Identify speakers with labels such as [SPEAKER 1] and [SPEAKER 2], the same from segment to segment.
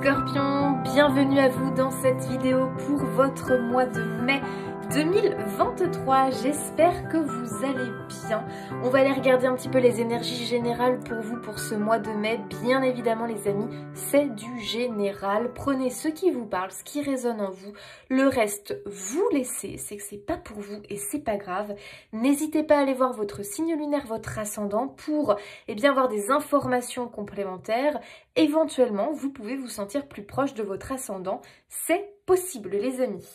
[SPEAKER 1] Scorpions, bienvenue à vous dans cette vidéo pour votre mois de mai 2023. J'espère que vous allez bien. On va aller regarder un petit peu les énergies générales pour vous pour ce mois de mai. Bien évidemment les amis, c'est du général. Prenez ce qui vous parle, ce qui résonne en vous. Le reste, vous laissez. C'est que c'est pas pour vous et c'est pas grave. N'hésitez pas à aller voir votre signe lunaire, votre ascendant pour avoir des informations complémentaires. Éventuellement, vous pouvez vous sentir plus proche de votre ascendant. C'est possible les amis.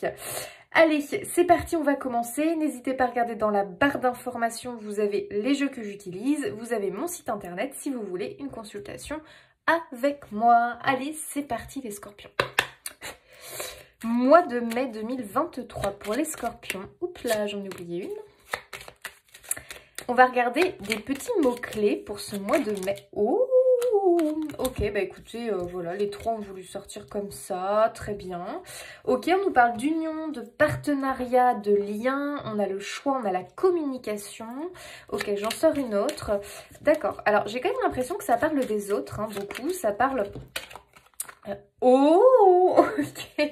[SPEAKER 1] Allez, c'est parti, on va commencer. N'hésitez pas à regarder dans la barre d'informations, vous avez les jeux que j'utilise, vous avez mon site internet si vous voulez une consultation avec moi. Allez, c'est parti les scorpions. Mois de mai 2023 pour les scorpions. Oups là, j'en ai oublié une. On va regarder des petits mots-clés pour ce mois de mai. Oh, ok, bah écoutez, voilà, les trois ont voulu sortir comme ça, très bien. Ok, on nous parle d'union, de partenariat, de lien, on a le choix, on a la communication. Ok, j'en sors une autre. D'accord, alors j'ai quand même l'impression que ça parle des autres, hein, beaucoup, ça parle... Oh, ok.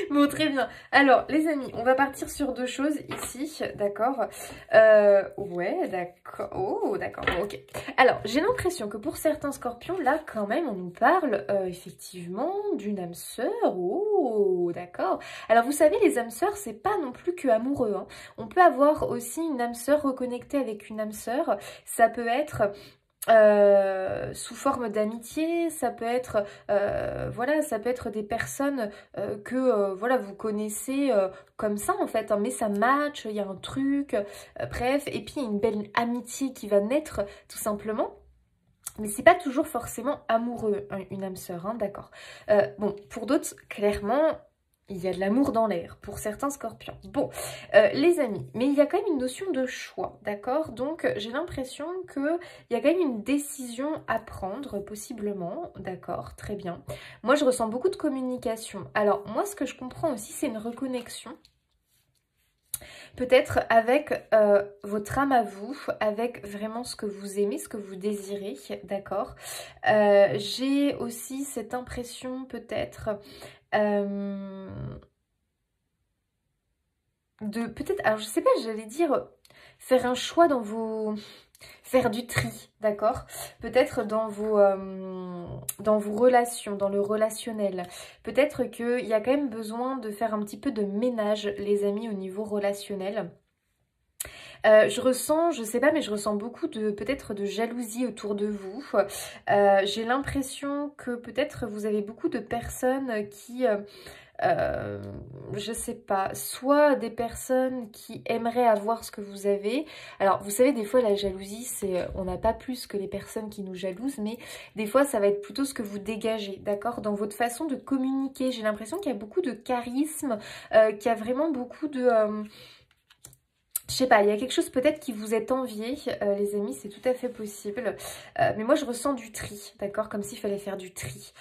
[SPEAKER 1] Bon, très bien. Alors, les amis, on va partir sur deux choses ici, d'accord. Ouais, d'accord. Oh, d'accord, bon, ok. Alors, j'ai l'impression que pour certains scorpions, là, quand même, on nous parle, effectivement, d'une âme sœur. Oh, d'accord. Alors, vous savez, les âmes sœurs, c'est pas non plus que amoureux, hein. On peut avoir aussi une âme sœur reconnectée avec une âme sœur. Ça peut être... sous forme d'amitié, ça peut être voilà, ça peut être des personnes que voilà, vous connaissez comme ça en fait, hein, mais ça match, il y a un truc, bref, et puis il y a une belle amitié qui va naître tout simplement. Mais c'est pas toujours forcément amoureux, hein, une âme sœur, hein, d'accord. Bon, pour d'autres, clairement, il y a de l'amour dans l'air, pour certains scorpions. Bon, les amis, mais il y a quand même une notion de choix, d'accord? Donc, j'ai l'impression qu'il y a quand même une décision à prendre, possiblement, d'accord? Très bien. Moi, je ressens beaucoup de communication. Alors, moi, ce que je comprends aussi, c'est une reconnexion. Peut-être avec votre âme à vous, avec vraiment ce que vous aimez, ce que vous désirez, d'accord. J'ai aussi cette impression peut-être de peut-être, alors je sais pas, j'allais dire faire un choix dans vos... Faire du tri, d'accord? Peut-être dans vos relations, dans le relationnel. Peut-être qu'il y a quand même besoin de faire un petit peu de ménage, les amis, au niveau relationnel. Je ressens, je sais pas, mais je ressens beaucoup de peut-être de jalousie autour de vous. J'ai l'impression que peut-être vous avez beaucoup de personnes qui... je sais pas, soit des personnes qui aimeraient avoir ce que vous avez. Alors vous savez, des fois la jalousie, c'est on n'a pas plus que les personnes qui nous jalousent, mais des fois ça va être plutôt ce que vous dégagez, d'accord, dans votre façon de communiquer. J'ai l'impression qu'il y a beaucoup de charisme, qu'il y a vraiment beaucoup de... je sais pas, il y a quelque chose peut-être qui vous est envié, les amis, c'est tout à fait possible. Mais moi, je ressens du tri, d'accord? Comme s'il fallait faire du tri.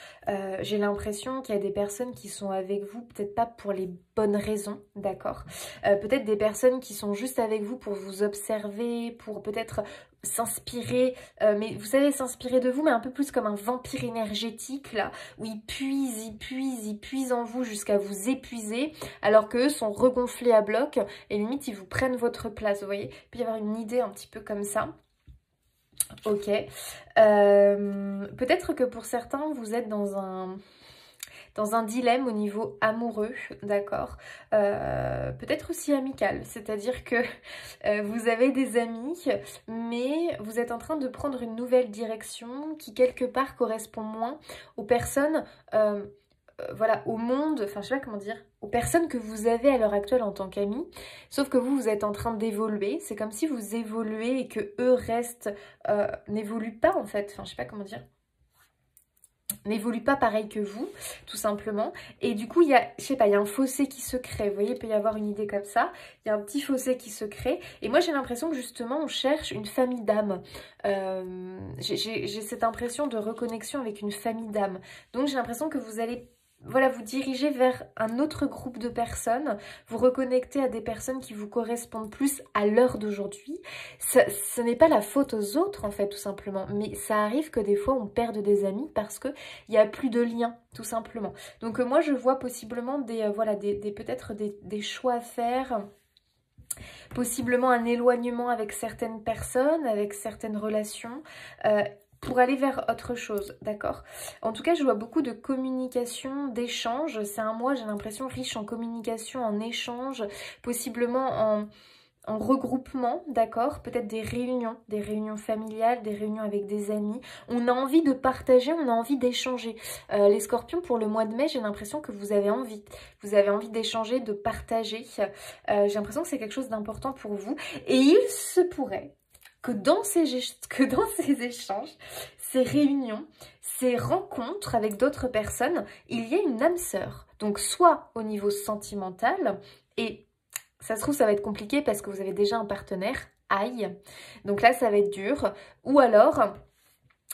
[SPEAKER 1] J'ai l'impression qu'il y a des personnes qui sont avec vous, peut-être pas pour les bonnes raisons, d'accord? Peut-être des personnes qui sont juste avec vous pour vous observer, pour peut-être s'inspirer. Mais vous savez, s'inspirer de vous, mais un peu plus comme un vampire énergétique, là, où il puise en vous jusqu'à vous épuiser, alors qu'eux sont regonflés à bloc, et limite, ils vous prennent votre place, vous voyez. Il peut y avoir une idée un petit peu comme ça. Ok. Peut-être que pour certains, vous êtes dans un dilemme au niveau amoureux, d'accord, peut-être aussi amical, c'est-à-dire que vous avez des amis, mais vous êtes en train de prendre une nouvelle direction qui quelque part correspond moins aux personnes... voilà, au monde, enfin je sais pas comment dire, aux personnes que vous avez à l'heure actuelle en tant qu'amis, sauf que vous êtes en train d'évoluer, c'est comme si vous évoluez et que eux restent, n'évoluent pas en fait, enfin je sais pas comment dire, n'évoluent pas pareil que vous, tout simplement, et du coup il y a, je sais pas, il y a un fossé qui se crée, vous voyez, il peut y avoir une idée comme ça, il y a un petit fossé qui se crée, et moi j'ai l'impression que justement on cherche une famille d'âmes, j'ai cette impression de reconnexion avec une famille d'âmes, donc j'ai l'impression que vous allez voilà, vous dirigez vers un autre groupe de personnes, vous reconnectez à des personnes qui vous correspondent plus à l'heure d'aujourd'hui. Ce n'est pas la faute aux autres en fait tout simplement, mais ça arrive que des fois on perde des amis parce qu'il n'y a plus de lien tout simplement. Donc moi je vois possiblement peut-être des choix à faire, possiblement un éloignement avec certaines personnes, avec certaines relations, pour aller vers autre chose, d'accord? En tout cas, je vois beaucoup de communication, d'échange. C'est un mois, j'ai l'impression, riche en communication, en échange, possiblement en regroupement, d'accord? Peut-être des réunions familiales, des réunions avec des amis. On a envie de partager, on a envie d'échanger. Les scorpions, pour le mois de mai, j'ai l'impression que vous avez envie. Vous avez envie d'échanger, de partager. J'ai l'impression que c'est quelque chose d'important pour vous. Et il se pourrait que dans ces échanges, ces réunions, ces rencontres avec d'autres personnes, il y a une âme sœur. Donc soit au niveau sentimental, et ça se trouve ça va être compliqué parce que vous avez déjà un partenaire, aïe, donc là ça va être dur, ou alors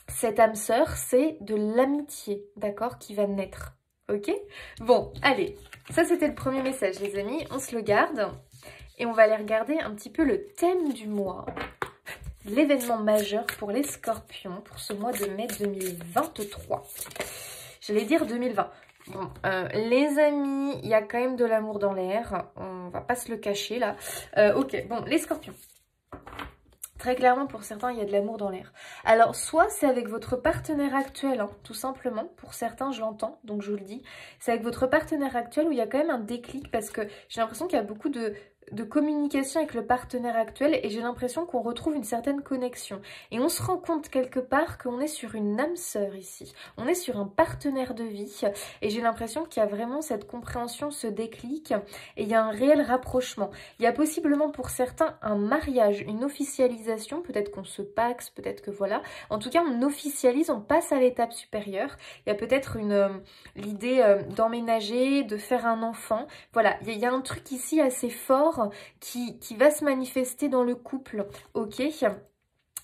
[SPEAKER 1] cette âme sœur c'est de l'amitié, d'accord, qui va naître, ok? Bon, allez, ça c'était le premier message les amis, on se le garde, et on va aller regarder un petit peu le thème du mois. L'événement majeur pour les scorpions pour ce mois de mai 2023. J'allais dire 2020. Bon, les amis, il y a quand même de l'amour dans l'air. On va pas se le cacher là. Ok, bon, les scorpions. Très clairement, pour certains, il y a de l'amour dans l'air. Alors, soit c'est avec votre partenaire actuel, hein, tout simplement. Pour certains, je l'entends, donc je vous le dis. C'est avec votre partenaire actuel où il y a quand même un déclic parce que j'ai l'impression qu'il y a beaucoup de communication avec le partenaire actuel et j'ai l'impression qu'on retrouve une certaine connexion. Et on se rend compte quelque part qu'on est sur une âme sœur ici. On est sur un partenaire de vie et j'ai l'impression qu'il y a vraiment cette compréhension, ce déclic et il y a un réel rapprochement. Il y a possiblement pour certains un mariage, une officialisation, peut-être qu'on se paxe, peut-être que voilà. En tout cas, on officialise, on passe à l'étape supérieure. Il y a peut-être l'idée d'emménager, de faire un enfant. Voilà, il y a un truc ici assez fort qui va se manifester dans le couple, ok,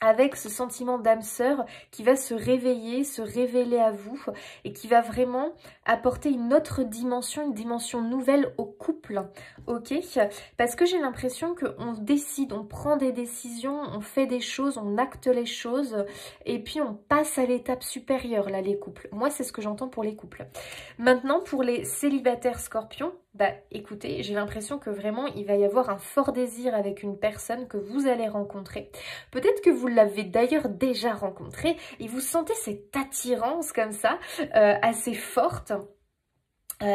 [SPEAKER 1] avec ce sentiment d'âme sœur qui va se réveiller, se révéler à vous et qui va vraiment apporter une autre dimension, une dimension nouvelle au couple, ok? Parce que j'ai l'impression qu'on décide, on prend des décisions, on fait des choses, on acte les choses et puis on passe à l'étape supérieure, là, les couples. Moi, c'est ce que j'entends pour les couples. Maintenant, pour les célibataires scorpions, bah écoutez, j'ai l'impression que vraiment il va y avoir un fort désir avec une personne que vous allez rencontrer. Peut-être que vous l'avez d'ailleurs déjà rencontré et vous sentez cette attirance comme ça, assez forte.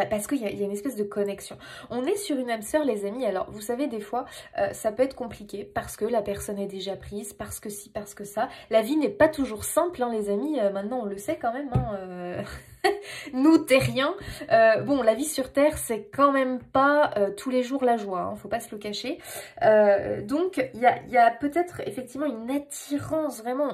[SPEAKER 1] Parce qu'il y a une espèce de connexion. On est sur une âme sœur les amis, alors vous savez des fois ça peut être compliqué parce que la personne est déjà prise, parce que ci, parce que ça. La vie n'est pas toujours simple hein, les amis, maintenant on le sait quand même. Hein, nous terriens, bon la vie sur terre c'est quand même pas tous les jours la joie, hein, faut pas se le cacher. Donc il y a peut-être effectivement une attirance vraiment...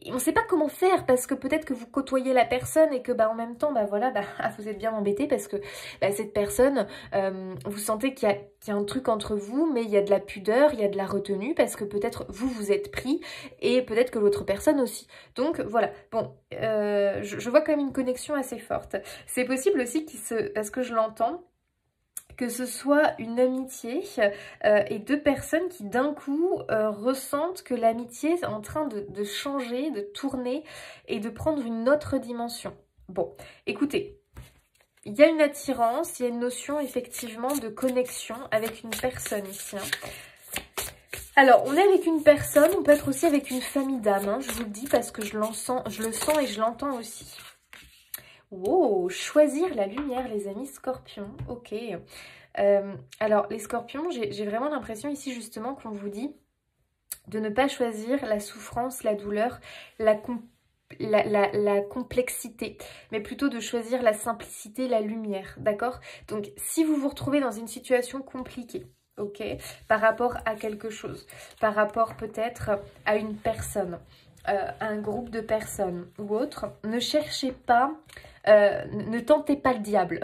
[SPEAKER 1] On ne sait pas comment faire parce que peut-être que vous côtoyez la personne et que bah, en même temps bah, voilà, bah, vous êtes bien embêté parce que bah, cette personne, vous sentez qu'il y a un truc entre vous mais il y a de la pudeur, il y a de la retenue parce que peut-être vous êtes pris et peut-être que l'autre personne aussi. Donc voilà, bon, je vois quand même une connexion assez forte. C'est possible aussi parce que je l'entends, que ce soit une amitié et deux personnes qui d'un coup ressentent que l'amitié est en train de changer, de tourner et de prendre une autre dimension. Bon, écoutez, il y a une attirance, il y a une notion effectivement de connexion avec une personne ici. Hein. Alors, on est avec une personne, on peut être aussi avec une famille d'âmes, hein, je vous le dis parce que je le sens et je l'entends aussi. Wow, choisir la lumière les amis scorpions, ok. Alors les scorpions, j'ai vraiment l'impression ici justement qu'on vous dit de ne pas choisir la souffrance, la douleur, la complexité, mais plutôt de choisir la simplicité, la lumière, d'accord? Donc si vous vous retrouvez dans une situation compliquée, ok, par rapport à quelque chose, par rapport peut-être à une personne, à un groupe de personnes ou autre, ne cherchez pas, ne tentez pas le diable.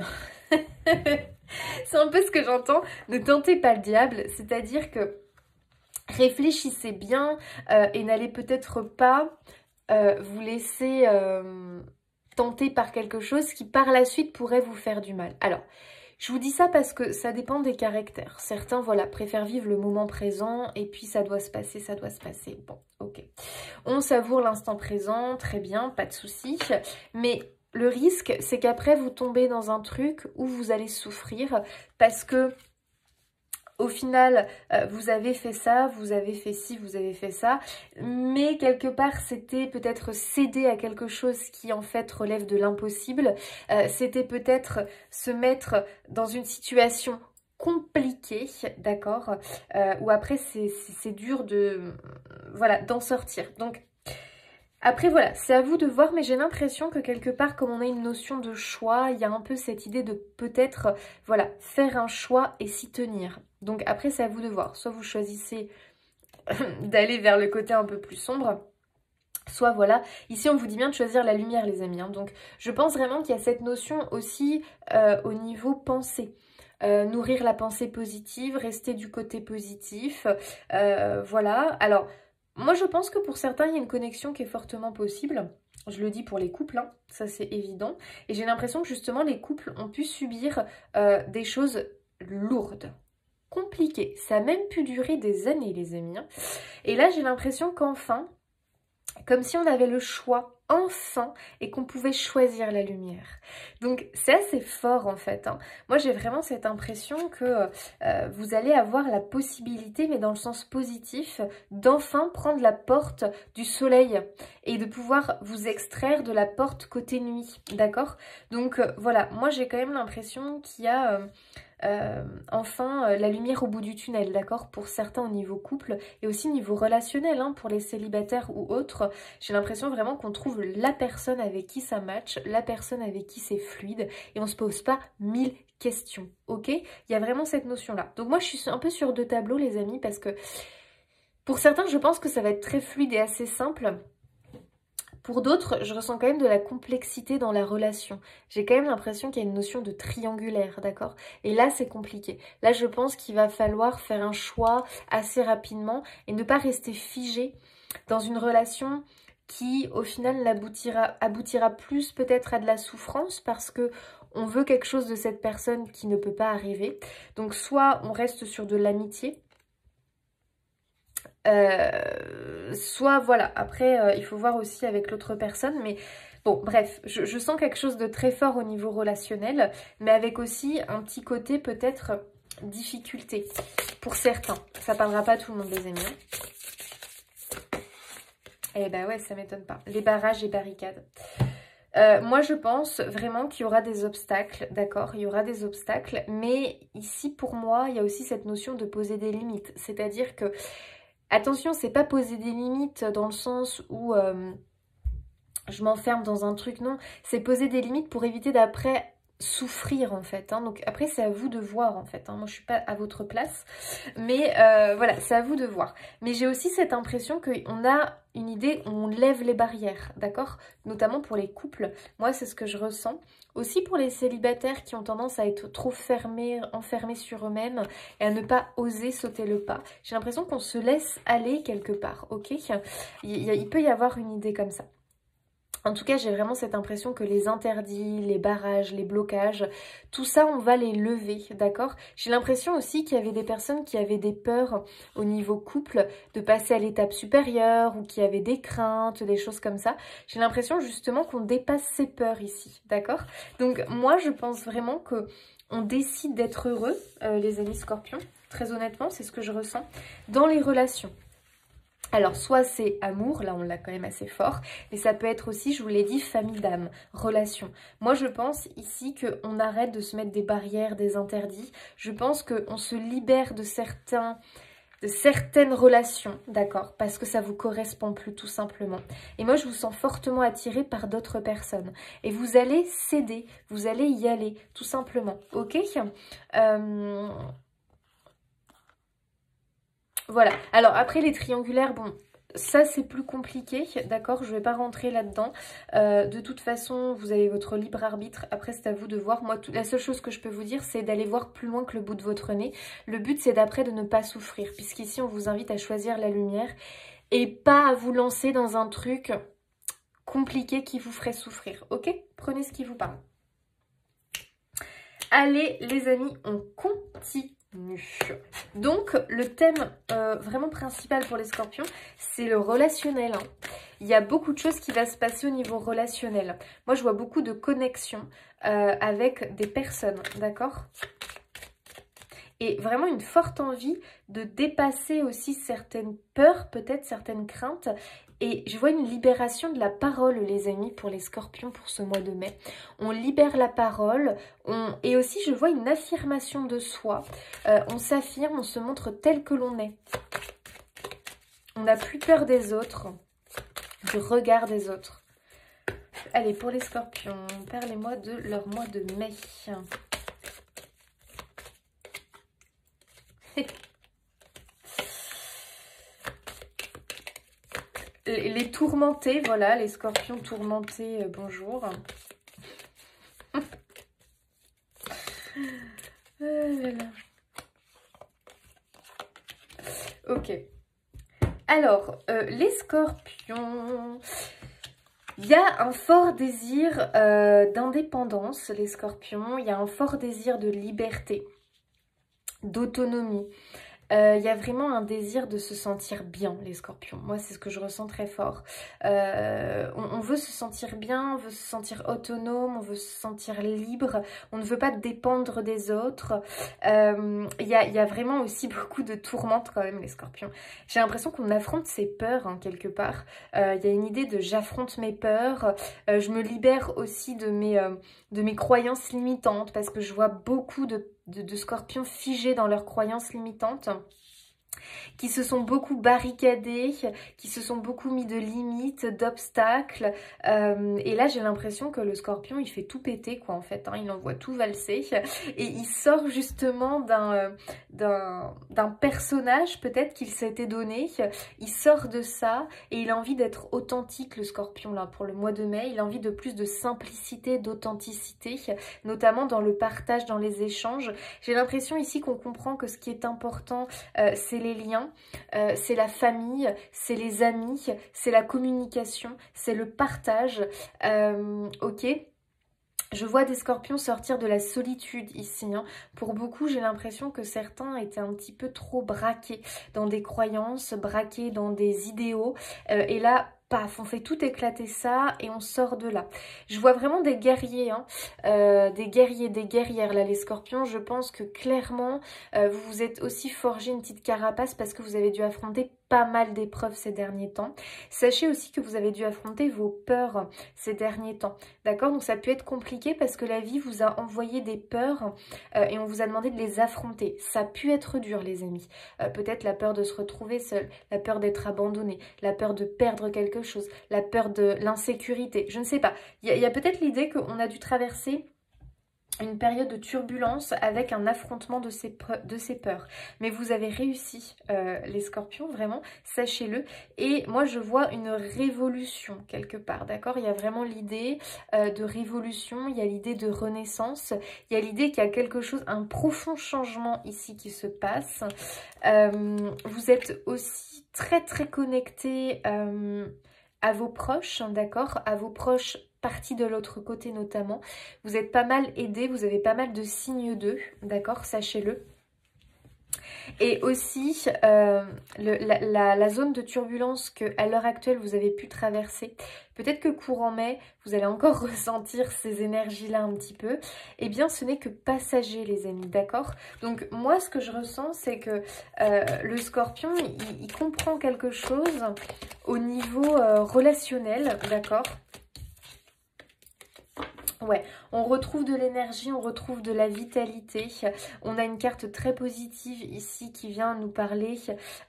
[SPEAKER 1] C'est un peu ce que j'entends, ne tentez pas le diable, c'est-à-dire que réfléchissez bien et n'allez peut-être pas vous laisser tenté par quelque chose qui par la suite pourrait vous faire du mal. Alors, je vous dis ça parce que ça dépend des caractères. Certains, voilà, préfèrent vivre le moment présent et puis ça doit se passer, ça doit se passer. Bon, ok. On savoure l'instant présent, très bien, pas de souci. Mais le risque, c'est qu'après, vous tombez dans un truc où vous allez souffrir parce que au final, vous avez fait ça, vous avez fait ci, vous avez fait ça, mais quelque part, c'était peut-être céder à quelque chose qui en fait relève de l'impossible. C'était peut-être se mettre dans une situation compliquée, d'accord, où après, c'est dur de, voilà, d'en sortir. Donc, après voilà, c'est à vous de voir, mais j'ai l'impression que quelque part, comme on a une notion de choix, il y a un peu cette idée de peut-être, voilà, faire un choix et s'y tenir. Donc après, c'est à vous de voir. Soit vous choisissez d'aller vers le côté un peu plus sombre, soit voilà, ici on vous dit bien de choisir la lumière les amis. Hein. Donc je pense vraiment qu'il y a cette notion aussi au niveau pensée. Nourrir la pensée positive, rester du côté positif, voilà. Alors, moi je pense que pour certains il y a une connexion qui est fortement possible. Je le dis pour les couples, hein, ça c'est évident. Et j'ai l'impression que justement les couples ont pu subir des choses lourdes, compliquées. Ça a même pu durer des années les amis. Hein. Et là j'ai l'impression qu'enfin, comme si on avait le choix enfin et qu'on pouvait choisir la lumière. Donc c'est assez fort en fait. Hein. Moi j'ai vraiment cette impression que vous allez avoir la possibilité, mais dans le sens positif, d'enfin prendre la porte du soleil et de pouvoir vous extraire de la porte côté nuit. D'accord? Donc voilà, moi j'ai quand même l'impression qu'il y a... enfin la lumière au bout du tunnel, d'accord, pour certains au niveau couple et aussi au niveau relationnel, hein, pour les célibataires ou autres. J'ai l'impression vraiment qu'on trouve la personne avec qui ça match, la personne avec qui c'est fluide et on se pose pas 1000 questions, ok? Il y a vraiment cette notion-là. Donc moi je suis un peu sur deux tableaux les amis parce que pour certains je pense que ça va être très fluide et assez simple. Pour d'autres, je ressens quand même de la complexité dans la relation. J'ai quand même l'impression qu'il y a une notion de triangulaire, d'accord? Et là, c'est compliqué. Là, je pense qu'il va falloir faire un choix assez rapidement et ne pas rester figé dans une relation qui, au final, aboutira plus peut-être à de la souffrance parce que on veut quelque chose de cette personne qui ne peut pas arriver. Donc, soit on reste sur de l'amitié, soit voilà, après il faut voir aussi avec l'autre personne, mais bon bref, je sens quelque chose de très fort au niveau relationnel, mais avec aussi un petit côté peut-être difficulté pour certains. Ça parlera pas à tout le monde les amis. Eh ben ouais, ça m'étonne pas. Les barrages et barricades. Moi je pense vraiment qu'il y aura des obstacles, d'accord, il y aura des obstacles, mais ici pour moi il y a aussi cette notion de poser des limites, c'est-à-dire que attention, c'est pas poser des limites dans le sens où je m'enferme dans un truc, non. C'est poser des limites pour éviter d'après souffrir en fait. Hein. Donc après, c'est à vous de voir en fait. Hein. Moi, je suis pas à votre place. Mais voilà, c'est à vous de voir. Mais j'ai aussi cette impression qu'on a une idée où on lève les barrières, d'accord? Notamment pour les couples. Moi, c'est ce que je ressens. Aussi pour les célibataires qui ont tendance à être trop fermés, enfermés sur eux-mêmes et à ne pas oser sauter le pas. J'ai l'impression qu'on se laisse aller quelque part, ok? Il peut y avoir une idée comme ça. En tout cas, j'ai vraiment cette impression que les interdits, les barrages, les blocages, tout ça, on va les lever, d'accord? J'ai l'impression aussi qu'il y avait des personnes qui avaient des peurs au niveau couple de passer à l'étape supérieure ou qui avaient des craintes, des choses comme ça. J'ai l'impression justement qu'on dépasse ces peurs ici, d'accord? Donc moi, je pense vraiment que on décide d'être heureux, les amis scorpions. Très honnêtement, c'est ce que je ressens dans les relations. Alors, soit c'est amour, là on l'a quand même assez fort, mais ça peut être aussi, je vous l'ai dit, famille d'âme, relation. Moi, je pense ici qu'on arrête de se mettre des barrières, des interdits. Je pense qu'on se libère de certaines relations, d'accord, parce que ça vous correspond plus tout simplement. Et moi, je vous sens fortement attiré par d'autres personnes. Et vous allez céder, vous allez y aller, tout simplement, ok? Voilà, alors après les triangulaires, bon, ça c'est plus compliqué, d'accord, je vais pas rentrer là-dedans. De toute façon, vous avez votre libre arbitre, après c'est à vous de voir. Moi, la seule chose que je peux vous dire, c'est d'aller voir plus loin que le bout de votre nez. Le but, c'est d'après de ne pas souffrir, puisqu'ici, on vous invite à choisir la lumière et pas à vous lancer dans un truc compliqué qui vous ferait souffrir. Ok? Prenez ce qui vous parle. Allez les amis, on continue. Donc le thème vraiment principal pour les scorpions, c'est le relationnel. Il y a beaucoup de choses qui vont se passer au niveau relationnel. Moi je vois beaucoup de connexions avec des personnes, d'accord? Et vraiment une forte envie de dépasser aussi certaines peurs, peut-être certaines craintes. Et je vois une libération de la parole, les amis, pour les scorpions pour ce mois de mai. On libère la parole. Et aussi, je vois une affirmation de soi. On s'affirme, on se montre tel que l'on est. On n'a plus peur des autres, du regard des autres. Allez, pour les scorpions, parlez-moi de leur mois de mai. Les tourmentés, voilà, les scorpions tourmentés, bonjour. Ok. Alors, les scorpions, il y a un fort désir d'indépendance, les scorpions. Il y a un fort désir de liberté, d'autonomie. Il y a vraiment un désir de se sentir bien, les scorpions. Moi, c'est ce que je ressens très fort. On veut se sentir bien, on veut se sentir autonome, on veut se sentir libre. On ne veut pas dépendre des autres. Il y a vraiment aussi beaucoup de tourmentes quand même, les scorpions. J'ai l'impression qu'on affronte ses peurs, hein, quelque part. Il y a une idée de j'affronte mes peurs. Je me libère aussi de mes croyances limitantes parce que je vois beaucoup de scorpions figés dans leurs croyances limitantes, qui se sont beaucoup barricadés, qui se sont beaucoup mis de limites, d'obstacles. Et là, j'ai l'impression que le scorpion, il fait tout péter, quoi, en fait. Hein, il envoie tout valser. Et il sort justement d'un personnage, peut-être qu'il s'était donné. Il sort de ça et il a envie d'être authentique, le scorpion, là, pour le mois de mai. Il a envie de plus de simplicité, d'authenticité, notamment dans le partage, dans les échanges. J'ai l'impression ici qu'on comprend que ce qui est important, c'est les liens, c'est la famille, c'est les amis, c'est la communication, c'est le partage. Ok, je vois des scorpions sortir de la solitude ici. Hein. Pour beaucoup, j'ai l'impression que certains étaient un petit peu trop braqués dans des croyances, braqués dans des idéaux. Et là, paf, on fait tout éclater ça et on sort de là. Je vois vraiment des guerriers, hein, des guerriers, des guerrières là, les scorpions. Je pense que clairement, vous vous êtes aussi forgé une petite carapace parce que vous avez dû affronter pas mal d'épreuves ces derniers temps. Sachez aussi que vous avez dû affronter vos peurs ces derniers temps. D'accord? Donc ça peut être compliqué parce que la vie vous a envoyé des peurs et on vous a demandé de les affronter. Ça a pu être dur, les amis. Peut-être la peur de se retrouver seul, la peur d'être abandonné, la peur de perdre quelque chose, la peur de l'insécurité. Je ne sais pas. Il y a peut-être l'idée qu'on a dû traverser une période de turbulence avec un affrontement de ces peurs. Mais vous avez réussi, les scorpions, vraiment, sachez-le. Et moi, je vois une révolution quelque part, d'accord? Il y a vraiment l'idée de révolution, il y a l'idée de renaissance, il y a l'idée qu'il y a quelque chose, un profond changement ici qui se passe. Vous êtes aussi très, très connectés à vos proches, d'accord? À vos proches partie de l'autre côté notamment. Vous êtes pas mal aidés, vous avez pas mal de signes d'eux, d'accord, sachez-le. Et aussi, la zone de turbulence qu'à l'heure actuelle, vous avez pu traverser, peut-être que courant mai, vous allez encore ressentir ces énergies-là un petit peu, eh bien, ce n'est que passager, les amis, d'accord? Donc, moi, ce que je ressens, c'est que le scorpion, il comprend quelque chose au niveau relationnel, d'accord? Ouais, on retrouve de l'énergie, on retrouve de la vitalité. On a une carte très positive ici qui vient nous parler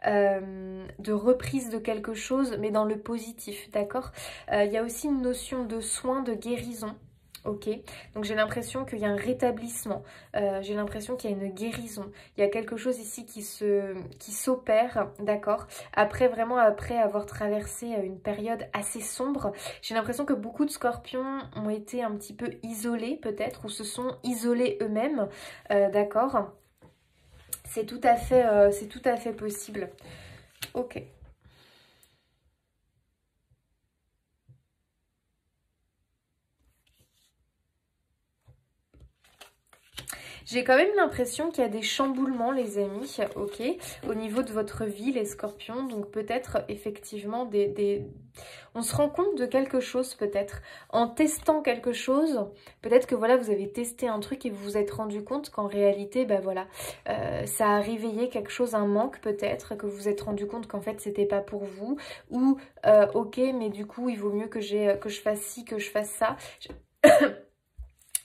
[SPEAKER 1] de reprise de quelque chose, mais dans le positif, d'accord? Il y a aussi une notion de soin, de guérison. Ok, donc j'ai l'impression qu'il y a un rétablissement, j'ai l'impression qu'il y a une guérison, il y a quelque chose ici qui s'opère, d'accord, après avoir traversé une période assez sombre. J'ai l'impression que beaucoup de scorpions ont été un petit peu isolés peut-être, ou se sont isolés eux-mêmes, d'accord, c'est tout à fait possible. Ok. J'ai quand même l'impression qu'il y a des chamboulements, les amis, ok, au niveau de votre vie, les scorpions. Donc peut-être effectivement on se rend compte de quelque chose peut-être. En testant quelque chose, peut-être que voilà, vous avez testé un truc et vous vous êtes rendu compte qu'en réalité, bah voilà, ça a réveillé quelque chose, un manque peut-être, que vous vous êtes rendu compte qu'en fait c'était pas pour vous. Ou ok, mais du coup il vaut mieux que je fasse ci, que je fasse ça.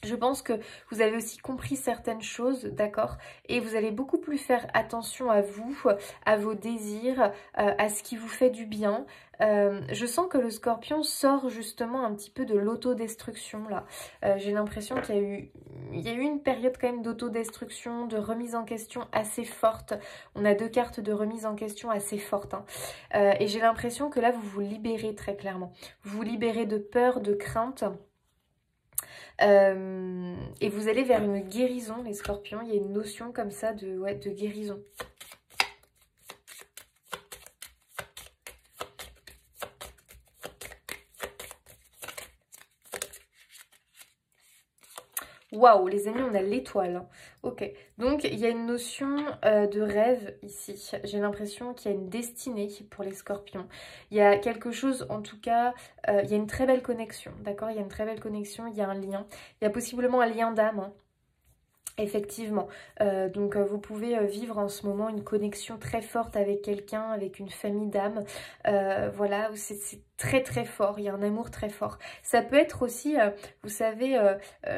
[SPEAKER 1] Je pense que vous avez aussi compris certaines choses, d'accord? Et vous allez beaucoup plus faire attention à vous, à vos désirs, à ce qui vous fait du bien. Je sens que le scorpion sort justement un petit peu de l'autodestruction là. J'ai l'impression qu'il y a eu une période quand même d'autodestruction, de remise en question assez forte. On a 2 cartes de remise en question assez fortes. Hein. Et j'ai l'impression que là, vous vous libérez très clairement. Vous vous libérez de peur, de crainte. Et vous allez vers une guérison, les scorpions. Il y a une notion comme ça de guérison. Waouh, les amis, on a l'étoile. Ok, donc il y a une notion de rêve ici. J'ai l'impression qu'il y a une destinée pour les scorpions. Il y a quelque chose, en tout cas, il y a une très belle connexion, d'accord? Il y a une très belle connexion, il y a un lien. Il y a possiblement un lien d'âme, hein. Effectivement, donc vous pouvez vivre en ce moment une connexion très forte avec quelqu'un, avec une famille d'âmes, voilà, c'est très très fort, il y a un amour très fort. Ça peut être aussi, vous savez,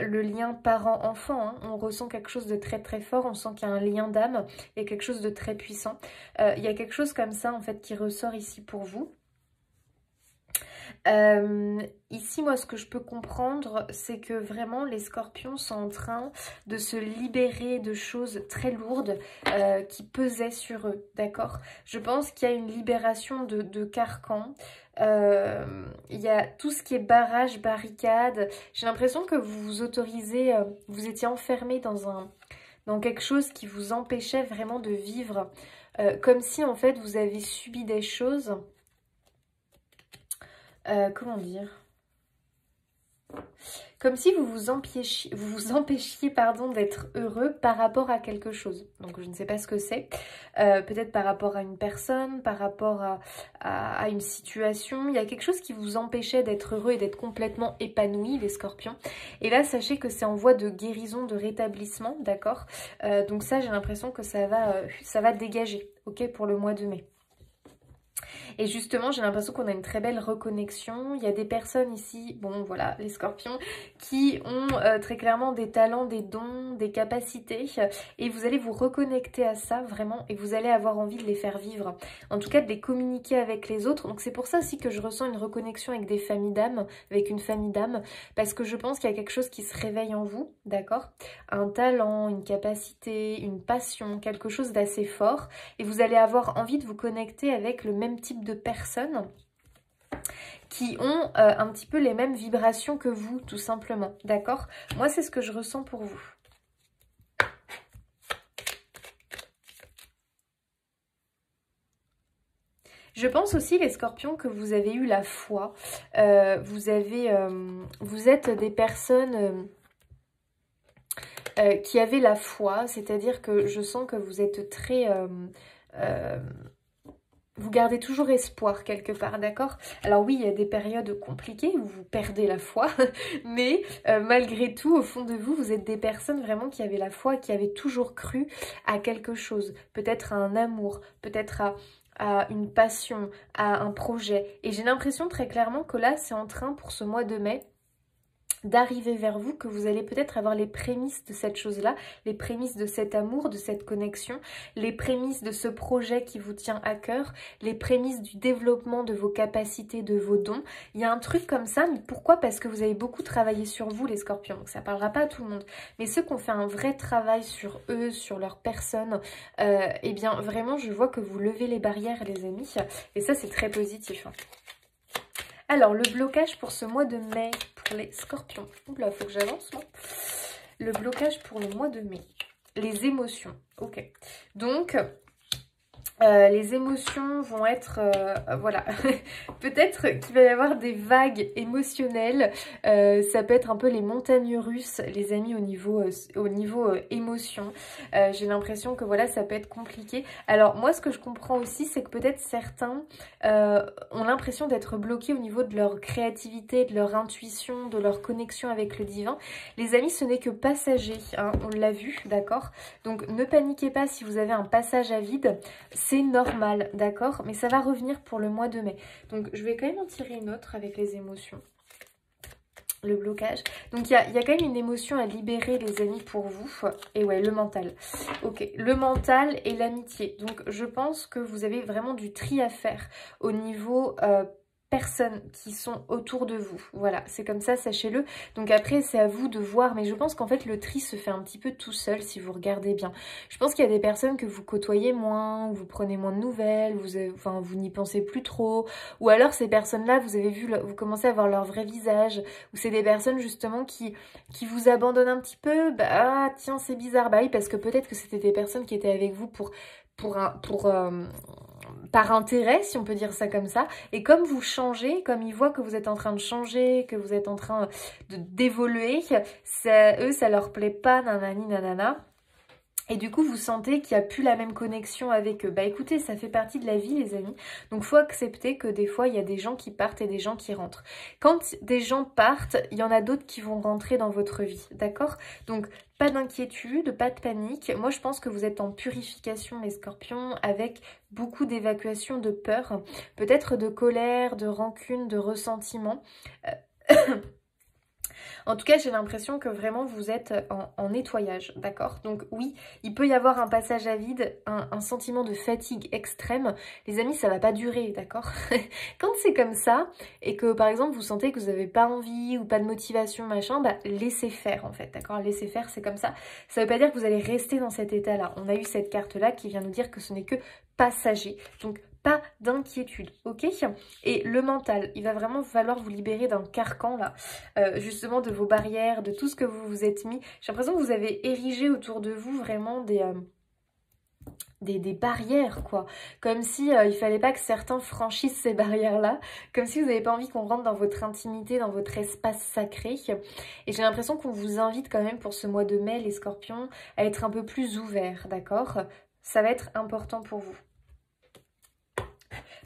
[SPEAKER 1] le lien parent-enfant, hein. On ressent quelque chose de très très fort, on sent qu'il y a un lien d'âme, il y a quelque chose de très puissant. Il y a quelque chose comme ça en fait qui ressort ici pour vous. Ici, moi, ce que je peux comprendre, c'est que vraiment, les scorpions sont en train de se libérer de choses très lourdes qui pesaient sur eux, d'accord? Je pense qu'il y a une libération de carcans. Il y a tout ce qui est barrage, barricade. J'ai l'impression que vous vous autorisez, vous étiez enfermé dans quelque chose qui vous empêchait vraiment de vivre. Comme si, en fait, vous avez subi des choses... comment dire? Comme si vous vous empêchiez pardon, d'être heureux par rapport à quelque chose. Donc je ne sais pas ce que c'est. Peut-être par rapport à une personne, par rapport à une situation. Il y a quelque chose qui vous empêchait d'être heureux et d'être complètement épanoui, les scorpions. Et là, sachez que c'est en voie de guérison, de rétablissement, d'accord? Donc ça, j'ai l'impression que ça va dégager, ok, pour le mois de mai. Et justement, j'ai l'impression qu'on a une très belle reconnexion. Il y a des personnes ici, bon voilà, les scorpions, qui ont très clairement des talents, des dons, des capacités. Et vous allez vous reconnecter à ça vraiment et vous allez avoir envie de les faire vivre. En tout cas, de les communiquer avec les autres. Donc c'est pour ça aussi que je ressens une reconnexion avec des familles d'âmes, avec une famille d'âmes. Parce que je pense qu'il y a quelque chose qui se réveille en vous, d'accord? Un talent, une capacité, une passion, quelque chose d'assez fort. Et vous allez avoir envie de vous connecter avec le même type de personnes qui ont un petit peu les mêmes vibrations que vous, tout simplement, d'accord? Moi, c'est ce que je ressens pour vous. Je pense aussi, les scorpions, que vous avez eu la foi. Vous êtes des personnes... qui avaient la foi, c'est-à-dire que je sens que vous êtes très... vous gardez toujours espoir quelque part, d'accord? Alors oui, il y a des périodes compliquées où vous perdez la foi, mais malgré tout, au fond de vous, vous êtes des personnes vraiment qui avaient la foi, qui avaient toujours cru à quelque chose. Peut-être à un amour, peut-être à une passion, à un projet. Et j'ai l'impression très clairement que là, c'est en train, pour ce mois de mai, d'arriver vers vous, que vous allez peut-être avoir les prémices de cette chose-là, les prémices de cet amour, de cette connexion, les prémices de ce projet qui vous tient à cœur, les prémices du développement de vos capacités, de vos dons. Il y a un truc comme ça, mais pourquoi? Parce que vous avez beaucoup travaillé sur vous, les scorpions, donc ça parlera pas à tout le monde. Mais ceux qui ont fait un vrai travail sur eux, sur leur personne, eh bien vraiment, je vois que vous levez les barrières, les amis, et ça c'est très positif, hein. Alors, le blocage pour ce mois de mai, pour les scorpions. Oula, faut que j'avance, moi. Le blocage pour le mois de mai. Les émotions. Ok. Donc, Les émotions vont être, voilà, peut-être qu'il va y avoir des vagues émotionnelles, ça peut être un peu les montagnes russes, les amis, au niveau émotion. J'ai l'impression que voilà, ça peut être compliqué. Alors moi, ce que je comprends aussi, c'est que peut-être certains ont l'impression d'être bloqués au niveau de leur créativité, de leur intuition, de leur connexion avec le divin. Les amis, ce n'est que passager, hein, on l'a vu, d'accord? Donc ne paniquez pas si vous avez un passage à vide. C'est normal, d'accord? Mais ça va revenir pour le mois de mai. Donc, je vais quand même en tirer une autre avec les émotions. Le blocage. Donc, il y a quand même une émotion à libérer, les amis, pour vous. Et ouais, le mental. Ok, le mental et l'amitié. Donc, je pense que vous avez vraiment du tri à faire au niveau personnes qui sont autour de vous. Voilà, c'est comme ça, sachez-le. Donc après, c'est à vous de voir, mais je pense qu'en fait, le tri se fait un petit peu tout seul si vous regardez bien. Je pense qu'il y a des personnes que vous côtoyez moins, vous prenez moins de nouvelles, vous n'y pensez plus trop, ou alors ces personnes-là, vous avez vu, vous commencez à voir leur vrai visage, ou c'est des personnes justement qui vous abandonnent un petit peu, bah tiens, c'est bizarre, bah oui, parce que peut-être que c'était des personnes qui étaient avec vous par intérêt, si on peut dire ça comme ça, et comme vous changez, comme ils voient que vous êtes en train de changer, que vous êtes en train d'évoluer, eux, ça leur plaît pas, nanani, nanana. Et du coup, vous sentez qu'il n'y a plus la même connexion avec eux. Bah écoutez, ça fait partie de la vie, les amis. Donc, faut accepter que des fois, il y a des gens qui partent et des gens qui rentrent. Quand des gens partent, il y en a d'autres qui vont rentrer dans votre vie, d'accord? Donc, pas d'inquiétude, pas de panique. Moi, je pense que vous êtes en purification, les scorpions, avec beaucoup d'évacuation de peur, peut-être de colère, de rancune, de ressentiment. En tout cas, j'ai l'impression que vraiment vous êtes en nettoyage, d'accord? Donc oui, il peut y avoir un passage à vide, un sentiment de fatigue extrême. Les amis, ça va pas durer, d'accord? Quand c'est comme ça, et que par exemple vous sentez que vous n'avez pas envie ou pas de motivation, machin, bah laissez faire en fait, d'accord? Laissez faire, c'est comme ça. Ça veut pas dire que vous allez rester dans cet état-là. On a eu cette carte-là qui vient nous dire que ce n'est que passager. Donc pas d'inquiétude, ok? Et le mental, il va vraiment falloir vous libérer d'un carcan là, justement de vos barrières, de tout ce que vous vous êtes mis. J'ai l'impression que vous avez érigé autour de vous vraiment des barrières, quoi. Comme si il fallait pas que certains franchissent ces barrières-là, comme si vous n'avez pas envie qu'on rentre dans votre intimité, dans votre espace sacré. Et j'ai l'impression qu'on vous invite quand même pour ce mois de mai, les scorpions, à être un peu plus ouverts, d'accord? Ça va être important pour vous.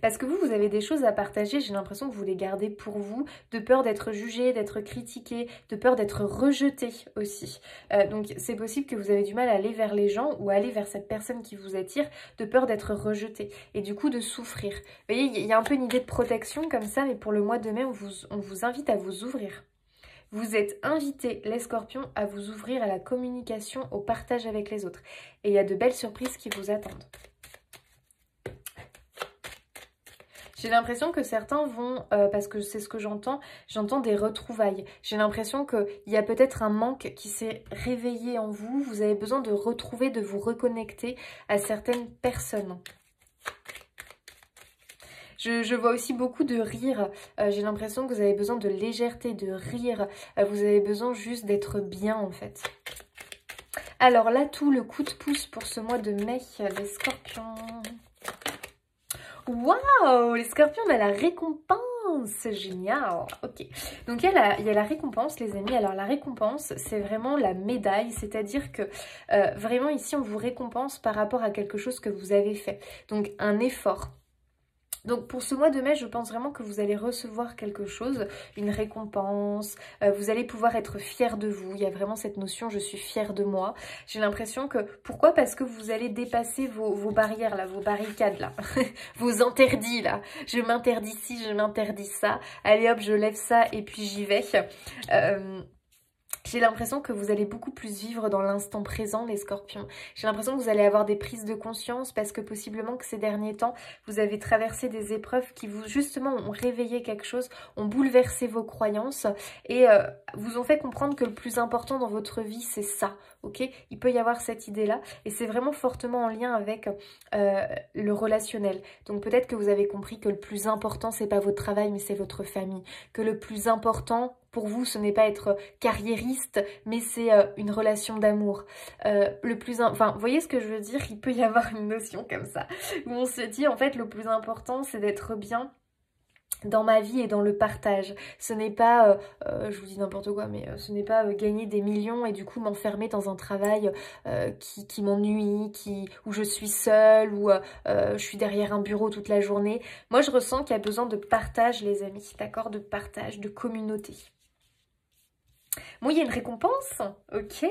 [SPEAKER 1] Parce que vous avez des choses à partager, j'ai l'impression que vous les gardez pour vous, de peur d'être jugé, d'être critiqué, de peur d'être rejeté aussi. Donc c'est possible que vous avez du mal à aller vers les gens ou à aller vers cette personne qui vous attire, de peur d'être rejeté et du coup de souffrir. Vous voyez, il y a un peu une idée de protection comme ça, mais pour le mois de mai, on vous invite à vous ouvrir. Vous êtes invités, les scorpions, à vous ouvrir à la communication, au partage avec les autres. Et il y a de belles surprises qui vous attendent. J'ai l'impression que certains vont, parce que c'est ce que j'entends des retrouvailles. J'ai l'impression qu'il y a peut-être un manque qui s'est réveillé en vous. Vous avez besoin de retrouver, de vous reconnecter à certaines personnes. Je vois aussi beaucoup de rire. J'ai l'impression que vous avez besoin de légèreté, de rire. Vous avez besoin juste d'être bien en fait. Alors là, tout le coup de pouce pour ce mois de mai, les scorpions. Waouh, les scorpions, on a la récompense, c'est génial. Ok, donc il y a la récompense, les amis. Alors la récompense, c'est vraiment la médaille, c'est-à-dire que vraiment ici, on vous récompense par rapport à quelque chose que vous avez fait. Donc un effort. Donc pour ce mois de mai, je pense vraiment que vous allez recevoir quelque chose, une récompense, vous allez pouvoir être fier de vous, il y a vraiment cette notion je suis fière de moi. J'ai l'impression que, pourquoi? Parce que vous allez dépasser vos barrières là, vos barricades là, vos interdits là, je m'interdis ci, je m'interdis ça, allez hop je lève ça et puis j'y vais. J'ai l'impression que vous allez beaucoup plus vivre dans l'instant présent, les scorpions. J'ai l'impression que vous allez avoir des prises de conscience parce que possiblement que ces derniers temps, vous avez traversé des épreuves qui vous, justement, ont réveillé quelque chose, ont bouleversé vos croyances et vous ont fait comprendre que le plus important dans votre vie, c'est ça, ok? Il peut y avoir cette idée-là et c'est vraiment fortement en lien avec le relationnel. Donc peut-être que vous avez compris que le plus important, c'est pas votre travail, mais c'est votre famille. Que le plus important, Pour vous, ce n'est pas être carriériste, mais c'est une relation d'amour. Enfin, vous voyez ce que je veux dire? Il peut y avoir une notion comme ça, où on se dit, en fait, le plus important, c'est d'être bien dans ma vie et dans le partage. Ce n'est pas, je vous dis n'importe quoi, mais ce n'est pas gagner des millions et du coup m'enfermer dans un travail qui m'ennuie, où je suis seule, où je suis derrière un bureau toute la journée. Moi, je ressens qu'il y a besoin de partage, les amis, d'accord? De partage, de communauté. Bon, il y a une récompense. Ok,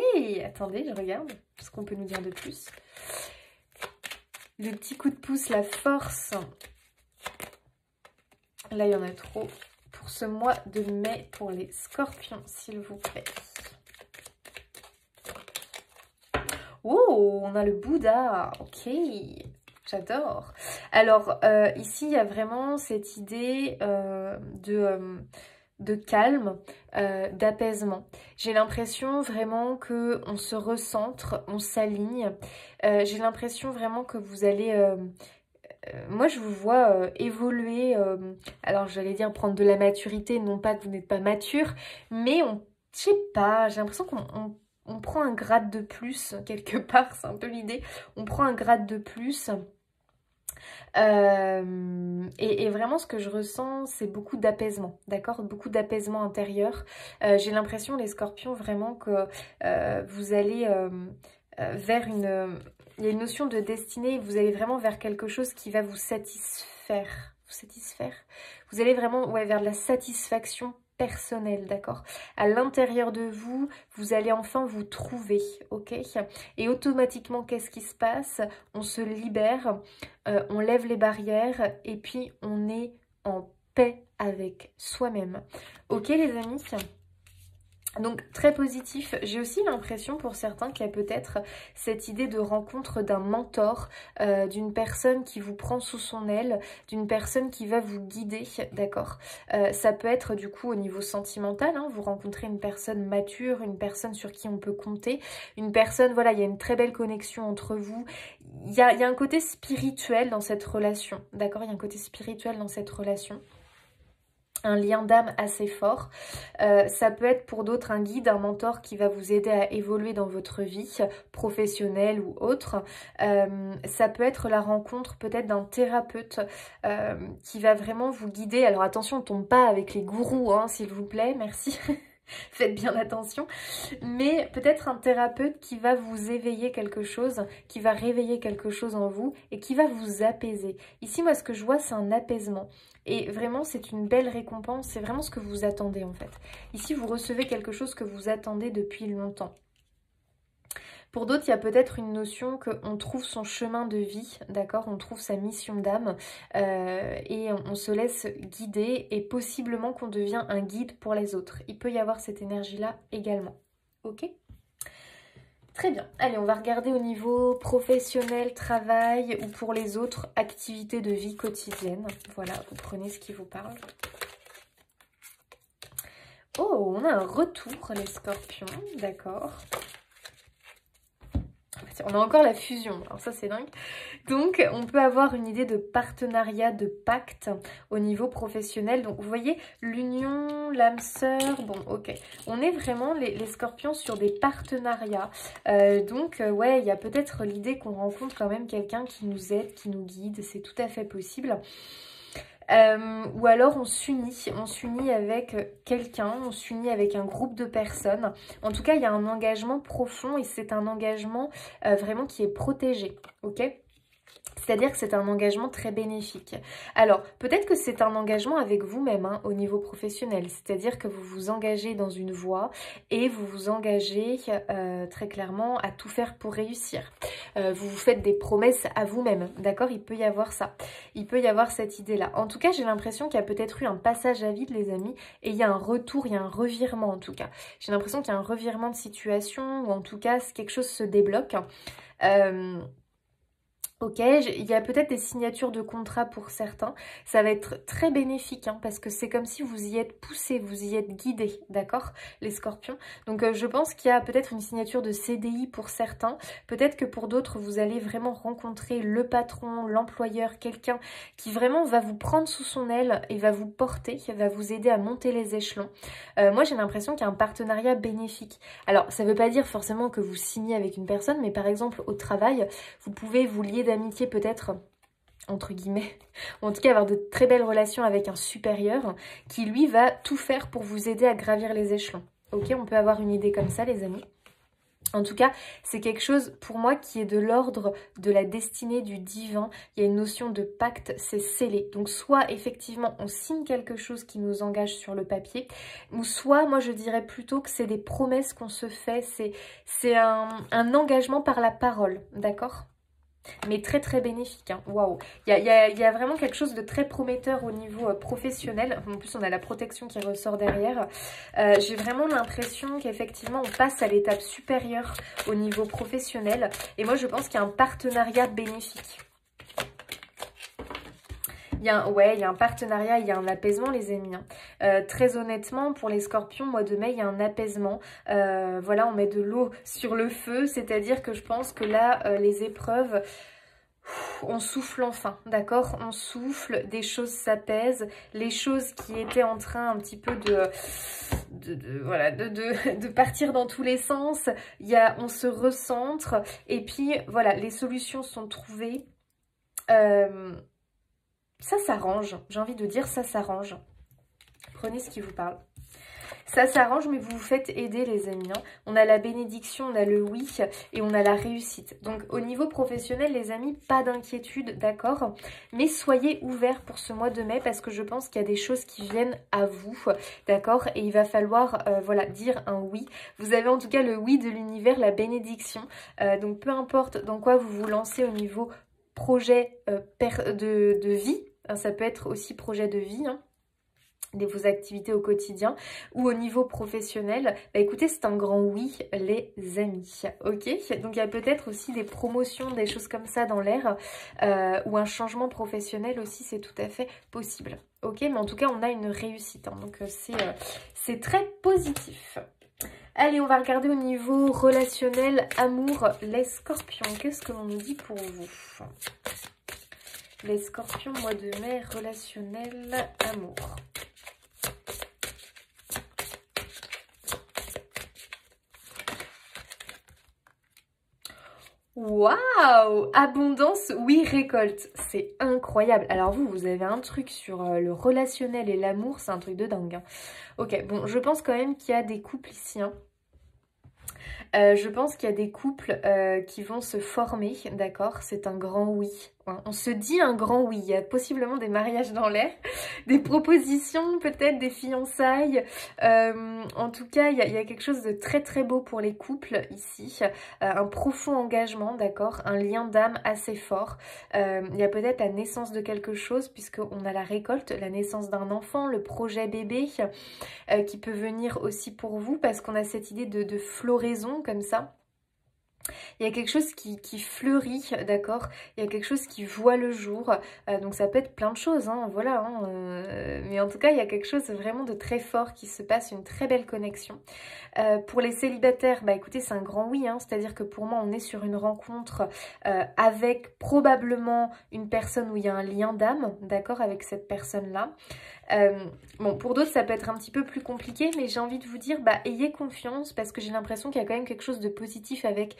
[SPEAKER 1] attendez, je regarde ce qu'on peut nous dire de plus. Le petit coup de pouce, la force. Là, il y en a trop pour ce mois de mai pour les scorpions, s'il vous plaît. Oh, on a le Bouddha. Ok, j'adore. Alors, ici, il y a vraiment cette idée de calme, d'apaisement. J'ai l'impression vraiment qu'on se recentre, on s'aligne. J'ai l'impression vraiment que vous allez... moi, je vous vois évoluer, alors j'allais dire prendre de la maturité, non pas que vous n'êtes pas mature, mais je sais pas, j'ai l'impression qu'on prend un grade de plus, quelque part, c'est un peu l'idée, on prend un grade de plus. Et vraiment, ce que je ressens, c'est beaucoup d'apaisement, d'accord? Beaucoup d'apaisement intérieur. J'ai l'impression, les scorpions, vraiment que vous allez vers une... il y a une notion de destinée, vous allez vraiment vers quelque chose qui va vous satisfaire. Vous allez vraiment vers de la satisfaction personnelle, d'accord? À l'intérieur de vous, vous allez enfin vous trouver, ok? Et automatiquement, qu'est-ce qui se passe? On se libère, on lève les barrières et puis on est en paix avec soi-même. Ok les amis? Donc très positif. J'ai aussi l'impression pour certains qu'il y a peut-être cette idée de rencontre d'un mentor, d'une personne qui vous prend sous son aile, d'une personne qui va vous guider, d'accord? Ça peut être du coup au niveau sentimental, hein, vous rencontrez une personne mature, une personne sur qui on peut compter, une personne, voilà, il y a une très belle connexion entre vous. Il y a un côté spirituel dans cette relation, d'accord? Il y a un côté spirituel dans cette relation. Un lien d'âme assez fort. Ça peut être pour d'autres un guide, un mentor qui va vous aider à évoluer dans votre vie professionnelle ou autre. Ça peut être la rencontre peut-être d'un thérapeute qui va vraiment vous guider. Alors attention, on ne tombe pas avec les gourous, hein, s'il vous plaît, merci. Faites bien attention. Mais peut-être un thérapeute qui va vous éveiller quelque chose, qui va réveiller quelque chose en vous et qui va vous apaiser. Ici, moi, ce que je vois, c'est un apaisement. Et vraiment, c'est une belle récompense. C'est vraiment ce que vous attendez, en fait. Ici, vous recevez quelque chose que vous attendez depuis longtemps. Pour d'autres, il y a peut-être une notion qu'on trouve son chemin de vie, d'accord? On trouve sa mission d'âme et on se laisse guider et possiblement qu'on devient un guide pour les autres. Il peut y avoir cette énergie-là également, ok? Très bien. Allez, on va regarder au niveau professionnel, travail ou pour les autres activités de vie quotidienne. Voilà, vous prenez ce qui vous parle. Oh, on a un retour, les scorpions, d'accord. On a encore la fusion, alors ça c'est dingue. Donc on peut avoir une idée de partenariat, de pacte au niveau professionnel. Donc vous voyez, l'union, l'âme sœur, bon ok. On est vraiment les scorpions sur des partenariats. Ouais, il y a peut-être l'idée qu'on rencontre quand même quelqu'un qui nous aide, qui nous guide, c'est tout à fait possible. Ou alors on s'unit avec quelqu'un, on s'unit avec un groupe de personnes. En tout cas, il y a un engagement profond et c'est un engagement vraiment qui est protégé, ok ? C'est-à-dire que c'est un engagement très bénéfique. Alors, peut-être que c'est un engagement avec vous-même hein, au niveau professionnel. C'est-à-dire que vous vous engagez dans une voie et vous vous engagez très clairement à tout faire pour réussir. Vous vous faites des promesses à vous-même, d'accord? Il peut y avoir ça. Il peut y avoir cette idée-là. En tout cas, j'ai l'impression qu'il y a peut-être eu un passage à vide, les amis, et il y a un retour, il y a un revirement en tout cas. J'ai l'impression qu'il y a un revirement de situation, ou en tout cas, quelque chose se débloque. Ok, il y a peut-être des signatures de contrat pour certains. Ça va être très bénéfique hein, parce que c'est comme si vous y êtes poussé, vous y êtes guidé, d'accord, les scorpions. Donc je pense qu'il y a peut-être une signature de CDI pour certains. Peut-être que pour d'autres, vous allez vraiment rencontrer le patron, l'employeur, quelqu'un qui vraiment va vous prendre sous son aile et va vous porter, va vous aider à monter les échelons. Moi, j'ai l'impression qu'il y a un partenariat bénéfique. Alors, ça ne veut pas dire forcément que vous signez avec une personne, mais par exemple, au travail, vous pouvez vous lier d'amitié peut-être, entre guillemets, ou en tout cas avoir de très belles relations avec un supérieur qui lui va tout faire pour vous aider à gravir les échelons. Ok, on peut avoir une idée comme ça les amis. En tout cas, c'est quelque chose pour moi qui est de l'ordre de la destinée du divin. Il y a une notion de pacte, c'est scellé. Donc soit effectivement on signe quelque chose qui nous engage sur le papier, ou soit moi je dirais plutôt que c'est des promesses qu'on se fait, c'est un engagement par la parole, d'accord ? Mais très très bénéfique, hein. Waouh. Il y a vraiment quelque chose de très prometteur au niveau professionnel. En plus, on a la protection qui ressort derrière. J'ai vraiment l'impression qu'effectivement, on passe à l'étape supérieure au niveau professionnel. Et moi, je pense qu'il y a un partenariat bénéfique. Il y a un partenariat, il y a un apaisement les amis. Hein. Très honnêtement, pour les scorpions, mois de mai, il y a un apaisement. Voilà, on met de l'eau sur le feu, c'est-à-dire que je pense que là, les épreuves, on souffle enfin, d'accord? On souffle, des choses s'apaisent, les choses qui étaient en train un petit peu de partir dans tous les sens, on se recentre, et puis voilà, les solutions sont trouvées. Ça s'arrange, j'ai envie de dire ça s'arrange. Prenez ce qui vous parle. Ça s'arrange, mais vous vous faites aider les amis. Hein. On a la bénédiction, on a le oui et on a la réussite. Donc au niveau professionnel les amis, pas d'inquiétude, d'accord? Mais soyez ouverts pour ce mois de mai parce que je pense qu'il y a des choses qui viennent à vous, d'accord? Et il va falloir voilà, dire un oui. Vous avez en tout cas le oui de l'univers, la bénédiction. Donc peu importe dans quoi vous vous lancez au niveau projet de vie, ça peut être aussi projet de vie, hein, de vos activités au quotidien ou au niveau professionnel, bah écoutez, c'est un grand oui les amis, ok? Donc il y a peut-être aussi des promotions, des choses comme ça dans l'air ou un changement professionnel aussi, c'est tout à fait possible, ok? Mais en tout cas, on a une réussite, hein, donc c'est très positif. Allez, on va regarder au niveau relationnel, amour, les scorpions. Qu'est-ce que l'on nous dit pour vous? Les scorpions, mois de mai, relationnel, amour. Waouh! Abondance, oui, récolte. C'est incroyable. Alors vous avez un truc sur le relationnel et l'amour, c'est un truc de dingue. Hein. Ok, bon, je pense quand même qu'il y a des couples ici, hein. Je pense qu'il y a des couples qui vont se former, d'accord? C'est un grand oui. Hein. On se dit un grand oui. Il y a possiblement des mariages dans l'air, des propositions, peut-être des fiançailles. En tout cas, il y a quelque chose de très très beau pour les couples ici. Un profond engagement, d'accord? Un lien d'âme assez fort. Il y a peut-être la naissance de quelque chose puisqu'on a la récolte, la naissance d'un enfant, le projet bébé qui peut venir aussi pour vous parce qu'on a cette idée de floraison comme ça. Il y a quelque chose qui fleurit, d'accord? Il y a quelque chose qui voit le jour. Donc ça peut être plein de choses, hein, voilà. Hein, mais en tout cas, il y a quelque chose vraiment de très fort qui se passe, une très belle connexion. Pour les célibataires, bah écoutez, c'est un grand oui. Hein, c'est-à-dire que pour moi, on est sur une rencontre avec probablement une personne où il y a un lien d'âme, d'accord, avec cette personne-là. Bon, pour d'autres, ça peut être un petit peu plus compliqué, mais j'ai envie de vous dire, bah, ayez confiance parce que j'ai l'impression qu'il y a quand même quelque chose de positif avec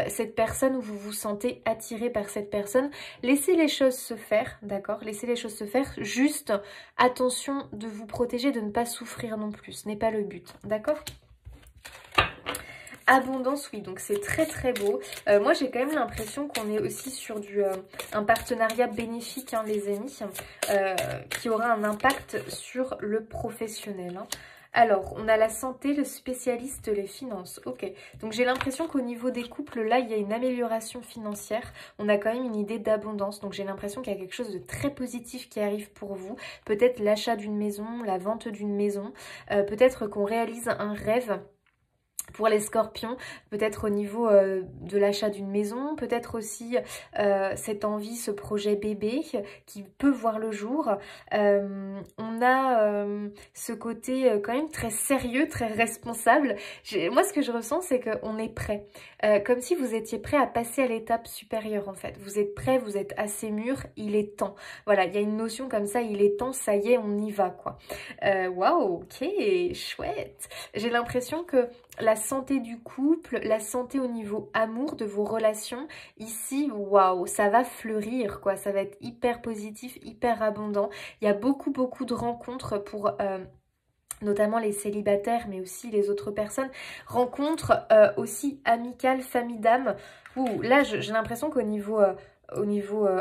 [SPEAKER 1] cette personne où vous vous sentez attiré par cette personne. Laissez les choses se faire, d'accord? Laissez les choses se faire. Juste, attention de vous protéger, de ne pas souffrir non plus. Ce n'est pas le but, d'accord? Abondance, oui, donc c'est très très beau. Moi j'ai quand même l'impression qu'on est aussi sur un partenariat bénéfique, hein, les amis, qui aura un impact sur le professionnel. Hein. Alors, on a la santé, le spécialiste, les finances. Ok, donc j'ai l'impression qu'au niveau des couples, là, il y a une amélioration financière. On a quand même une idée d'abondance. Donc j'ai l'impression qu'il y a quelque chose de très positif qui arrive pour vous. Peut-être l'achat d'une maison, la vente d'une maison. Peut-être qu'on réalise un rêve. Pour les scorpions, peut-être au niveau de l'achat d'une maison, peut-être aussi cette envie, ce projet bébé qui peut voir le jour. On a ce côté quand même très sérieux, très responsable. Moi, ce que je ressens, c'est qu'on est prêt. Comme si vous étiez prêt à passer à l'étape supérieure, en fait. Vous êtes prêt, vous êtes assez mûr, il est temps. Voilà, il y a une notion comme ça, il est temps, ça y est, on y va, quoi. Waouh, ok, chouette. J'ai l'impression que la santé du couple, la santé au niveau amour de vos relations, ici, waouh, ça va fleurir, quoi. Ça va être hyper positif, hyper abondant. Il y a beaucoup de rencontres pour... notamment les célibataires, mais aussi les autres personnes. Rencontres aussi amicales, famille d'âme. Ouh, là, j'ai l'impression qu'au niveau...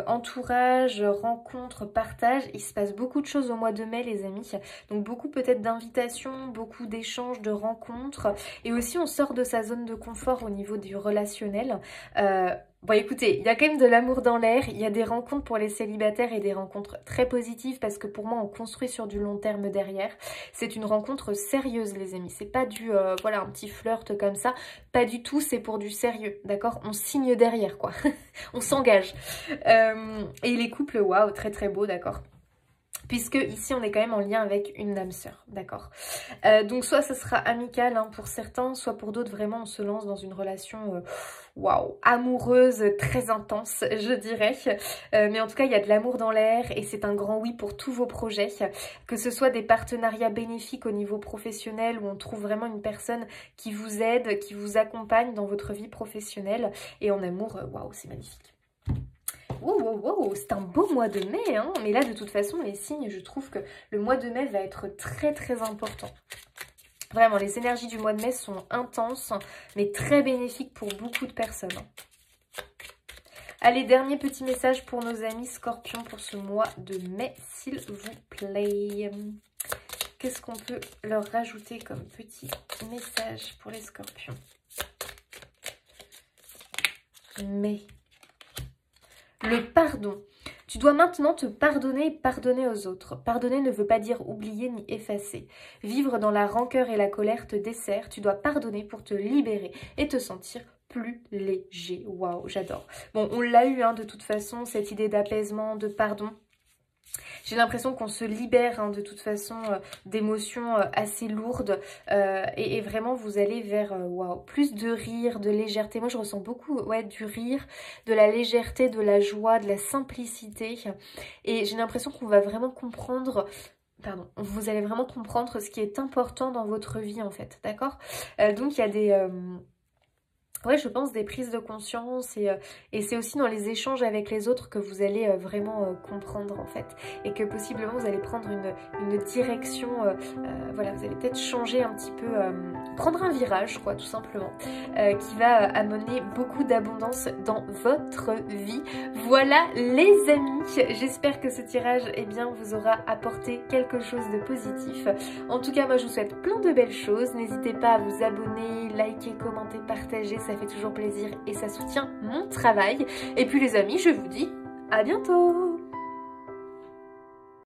[SPEAKER 1] entourage, rencontre, partage, il se passe beaucoup de choses au mois de mai les amis, donc beaucoup peut-être d'invitations, beaucoup d'échanges, de rencontres, et aussi on sort de sa zone de confort au niveau du relationnel. Bon écoutez, il y a quand même de l'amour dans l'air, il y a des rencontres pour les célibataires et des rencontres très positives parce que pour moi on construit sur du long terme derrière. C'est une rencontre sérieuse les amis, c'est pas du voilà un petit flirt comme ça, pas du tout, c'est pour du sérieux, d'accord? On signe derrière quoi, on s'engage. Et les couples, waouh, très beau, d'accord? Puisque ici on est quand même en lien avec une âme sœur, d'accord. Donc soit ce sera amical hein, pour certains, soit pour d'autres vraiment on se lance dans une relation waouh, amoureuse, très intense je dirais. Mais en tout cas il y a de l'amour dans l'air et c'est un grand oui pour tous vos projets. Que ce soit des partenariats bénéfiques au niveau professionnel où on trouve vraiment une personne qui vous aide, qui vous accompagne dans votre vie professionnelle. Et en amour, waouh c'est magnifique. Wow, c'est un beau mois de mai, hein. Mais là, de toute façon, les signes, je trouve que le mois de mai va être très important. Vraiment, les énergies du mois de mai sont intenses, mais très bénéfiques pour beaucoup de personnes. Allez, dernier petit message pour nos amis scorpions pour ce mois de mai, s'il vous plaît. Qu'est-ce qu'on peut leur rajouter comme petit message pour les scorpions? Mais... le pardon. Tu dois maintenant te pardonner et pardonner aux autres. Pardonner ne veut pas dire oublier ni effacer. Vivre dans la rancœur et la colère te dessert. Tu dois pardonner pour te libérer et te sentir plus léger. Waouh, j'adore. Bon, on l'a eu hein, de toute façon, cette idée d'apaisement, de pardon. J'ai l'impression qu'on se libère hein, de toute façon d'émotions assez lourdes et vraiment vous allez vers waouh, plus de rire, de légèreté. Moi je ressens beaucoup ouais, du rire, de la légèreté, de la joie, de la simplicité et j'ai l'impression qu'on va vraiment comprendre... Pardon, vous allez vraiment comprendre ce qui est important dans votre vie en fait, d'accord? Donc il y a des... ouais, je pense des prises de conscience et c'est aussi dans les échanges avec les autres que vous allez vraiment comprendre en fait et que possiblement vous allez prendre une direction, voilà, vous allez peut-être changer un petit peu, prendre un virage quoi tout simplement qui va amener beaucoup d'abondance dans votre vie. Voilà les amis, j'espère que ce tirage eh bien, vous aura apporté quelque chose de positif. En tout cas moi je vous souhaite plein de belles choses, n'hésitez pas à vous abonner, liker, commenter, partager, ça fait toujours plaisir et ça soutient mon travail. Et puis les amis, je vous dis à bientôt!